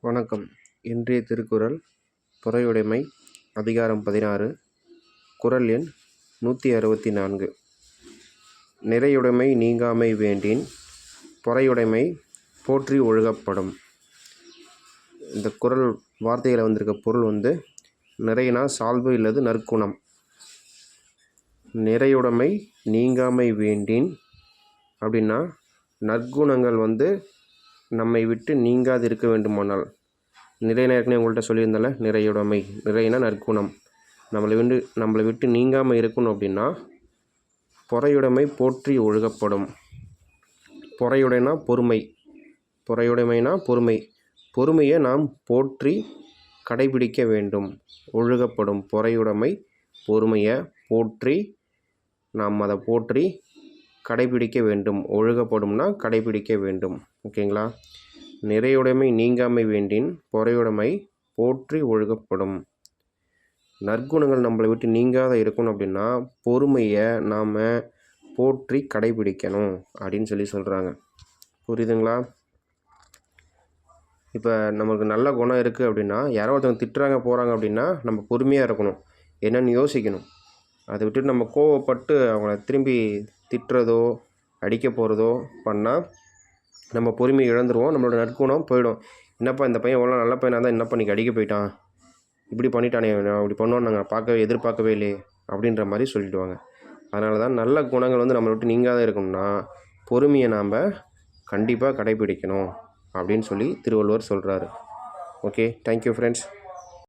வணக்கம். இன்றைய திருக்குறள் பொறையுடைமை அதிகாரம் 16 குறள் எண் 164. நிறையுடைமை நீங்காமை வேண்டின் பொறையுடைமை போற்றி ஒழுகப்படும். இந்த குறள் வார்த்தைகளை வந்திருக்க பொருள் நிறைனா சால்பு இல்லது நற்குணம். நிறையுடைமை நீங்காமை வேண்டின் அப்படின்னா நற்குணங்கள் நம்மை விட்டு நீங்காது இருக்க வேண்டுமானால், நிறைய ஏற்கனவே உங்கள்கிட்ட சொல்லியிருந்தால நிறையுடைமை, நிறைனா நற்குணம், நம்மளை விட்டு நீங்காமல் இருக்கணும் அப்படின்னா பொறையுடைமை போற்றி ஒழுகப்படும். பொறையுடைனா பொறுமை, பொறையுடைமைனா பொறுமை, பொறுமையை நாம் போற்றி கடைபிடிக்க வேண்டும். ஒழுகப்படும் பொறையுடைமை பொறுமையை போற்றி நாம் அதை போற்றி கடைபிடிக்க வேண்டும். ஒழுகப்படும்னா கடைபிடிக்க வேண்டும். ஓகேங்களா? நிறையுடைமை நீங்காமை வேண்டின் பொறையுடைமை போற்றி ஒழுகப்படும். நற்குணங்கள் நம்மளை விட்டு நீங்காத இருக்கணும் அப்படின்னா பொறுமையை நாம் போற்றி கடைபிடிக்கணும் அப்படின்னு சொல்கிறாங்க. புரியுதுங்களா? இப்போ நமக்கு நல்ல குணம் இருக்குது அப்படின்னா, யாரோ ஒருத்தவங்க திட்டுறாங்க போகிறாங்க அப்படின்னா நம்ம பொறுமையாக இருக்கணும், என்னென்னு யோசிக்கணும். அதை விட்டுட்டு நம்ம கோவப்பட்டு அவங்கள திரும்பி திட்டுறதோ அடிக்க போகிறதோ பண்ணால் நம்ம பொறுமையை இழந்துருவோம், நம்மளோட நற்குணம் போயிடும். என்னப்பா இந்த பையன் எவ்வளோ நல்ல பையனாக தான் என்னப்பா இன்றைக்கி அடிக்க போயிட்டான், இப்படி பண்ணிட்டானே, அப்படி பண்ணோன்னு நாங்கள் எதிர்பார்க்கவே இல்லையே அப்படின்ற மாதிரி சொல்லிவிடுவாங்க. அதனால தான் நல்ல குணங்கள் நம்மளை விட்டு நீங்காத இருக்கணும்னா பொறுமையை நாம் கண்டிப்பாக கடைபிடிக்கணும் அப்படின்னு சொல்லி திருவள்ளுவர் சொல்கிறாரு. Okay, thank you friends.